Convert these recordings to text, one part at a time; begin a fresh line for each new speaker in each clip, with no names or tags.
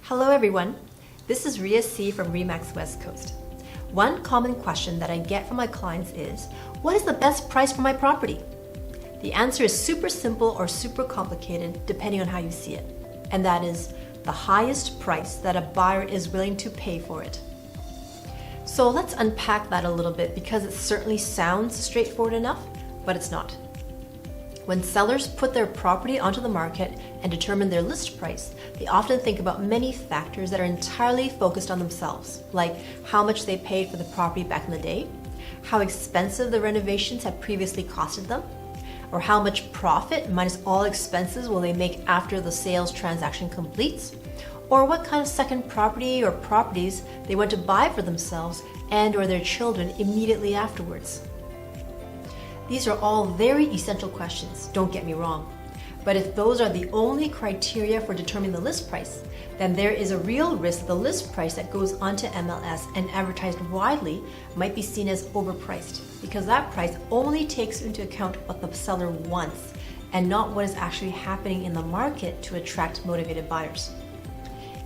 Hello everyone, this is Rhea Se from Remax Westcoast. One common question that I get from my clients is, what is the best price for my property? The answer is super simple or super complicated depending on how you see it. And that is the highest price that a buyer is willing to pay for it. So let's unpack that a little bit because it certainly sounds straightforward enough, but it's not. When sellers put their property onto the market and determine their list price, they often think about many factors that are entirely focused on themselves, like how much they paid for the property back in the day, how expensive the renovations have previously costed them, or how much profit minus all expenses will they make after the sales transaction completes, or what kind of second property or properties they want to buy for themselves and or their children immediately afterwards. These are all very essential questions, don't get me wrong. But if those are the only criteria for determining the list price, then there is a real risk the list price that goes onto MLS and advertised widely might be seen as overpriced, because that price only takes into account what the seller wants and not what is actually happening in the market to attract motivated buyers.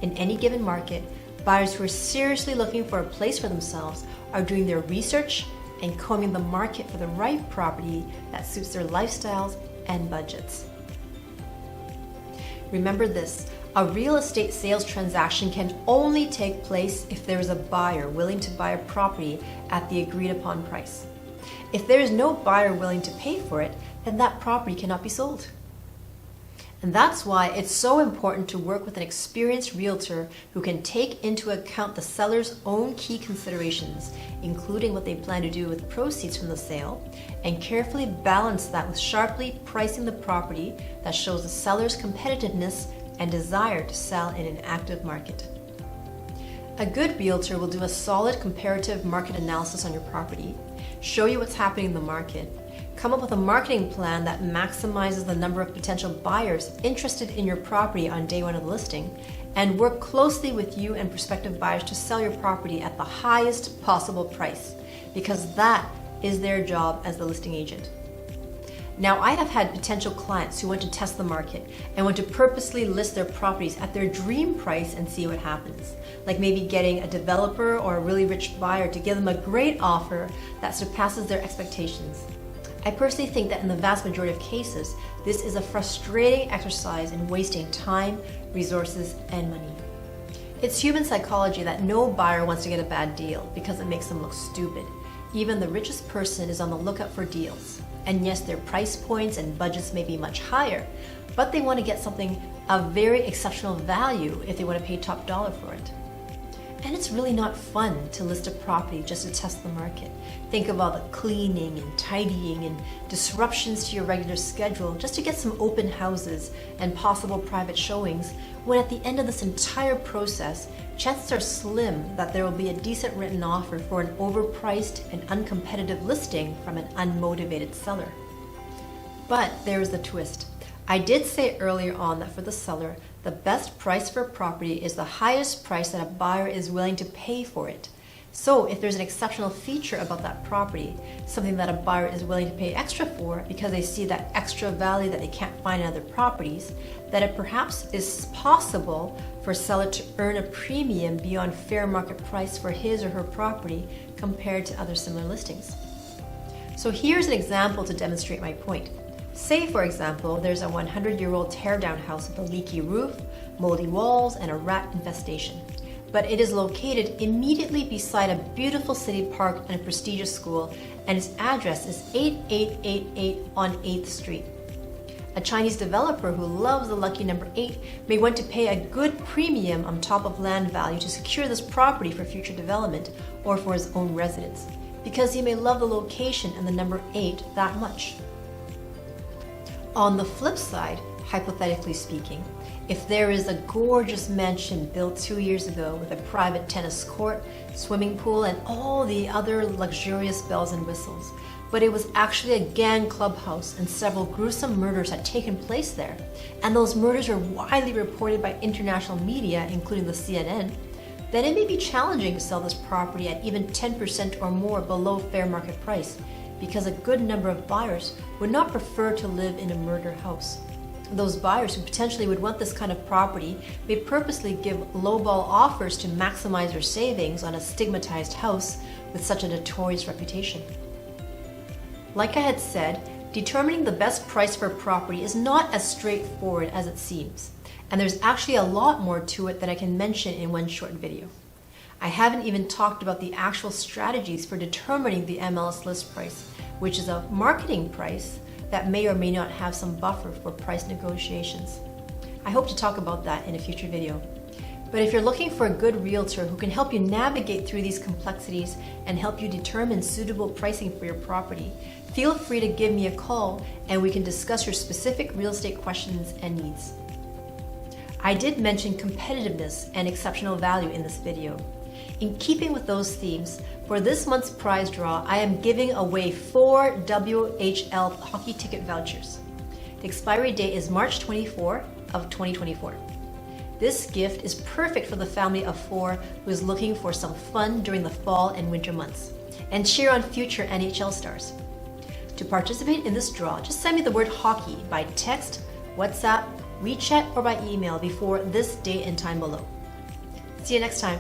In any given market, buyers who are seriously looking for a place for themselves are doing their research and combing the market for the right property that suits their lifestyles and budgets. Remember this, a real estate sales transaction can only take place if there is a buyer willing to buy a property at the agreed upon price. If there is no buyer willing to pay for it, then that property cannot be sold. And that's why it's so important to work with an experienced realtor who can take into account the seller's own key considerations, including what they plan to do with proceeds from the sale, and carefully balance that with sharply pricing the property that shows the seller's competitiveness and desire to sell in an active market. A good realtor will do a solid comparative market analysis on your property, show you what's happening in the market, come up with a marketing plan that maximizes the number of potential buyers interested in your property on day one of the listing, and work closely with you and prospective buyers to sell your property at the highest possible price, because that is their job as the listing agent. Now, I have had potential clients who want to test the market and want to purposely list their properties at their dream price and see what happens, like maybe getting a developer or a really rich buyer to give them a great offer that surpasses their expectations. I personally think that in the vast majority of cases, this is a frustrating exercise in wasting time, resources, and money. It's human psychology that no buyer wants to get a bad deal because it makes them look stupid. Even the richest person is on the lookout for deals. And yes, their price points and budgets may be much higher, but they want to get something of very exceptional value if they want to pay top dollar for it. And it's really not fun to list a property just to test the market. Think of all the cleaning and tidying and disruptions to your regular schedule just to get some open houses and possible private showings, when at the end of this entire process, chances are slim that there will be a decent written offer for an overpriced and uncompetitive listing from an unmotivated seller. But there is the twist. I did say earlier on that for the seller, the best price for a property is the highest price that a buyer is willing to pay for it. So if there's an exceptional feature about that property, something that a buyer is willing to pay extra for because they see that extra value that they can't find in other properties, that it perhaps is possible for a seller to earn a premium beyond fair market price for his or her property compared to other similar listings. So here's an example to demonstrate my point. Say, for example, there's a 100-year-old tear-down house with a leaky roof, moldy walls, and a rat infestation. But it is located immediately beside a beautiful city park and a prestigious school, and its address is 8888 on 8th Street. A Chinese developer who loves the lucky number 8 may want to pay a good premium on top of land value to secure this property for future development or for his own residence, because he may love the location and the number 8 that much. On the flip side, hypothetically speaking, if there is a gorgeous mansion built 2 years ago with a private tennis court, swimming pool, and all the other luxurious bells and whistles, but it was actually a gang clubhouse and several gruesome murders had taken place there, and those murders were widely reported by international media, including the CNN, then it may be challenging to sell this property at even 10% or more below fair market price, because a good number of buyers would not prefer to live in a murder house. Those buyers who potentially would want this kind of property may purposely give lowball offers to maximize their savings on a stigmatized house with such a notorious reputation. Like I had said, determining the best price for a property is not as straightforward as it seems, and there's actually a lot more to it that I can mention in one short video. I haven't even talked about the actual strategies for determining the MLS list price, which is a marketing price that may or may not have some buffer for price negotiations. I hope to talk about that in a future video. But if you're looking for a good realtor who can help you navigate through these complexities and help you determine suitable pricing for your property, feel free to give me a call and we can discuss your specific real estate questions and needs. I did mention competitiveness and exceptional value in this video. In keeping with those themes, for this month's prize draw, I am giving away 4 WHL hockey ticket vouchers. The expiry date is March 24 of 2024. This gift is perfect for the family of 4 who is looking for some fun during the fall and winter months and cheer on future NHL stars. To participate in this draw, just send me the word hockey by text, WhatsApp, WeChat, or by email before this date and time below. See you next time.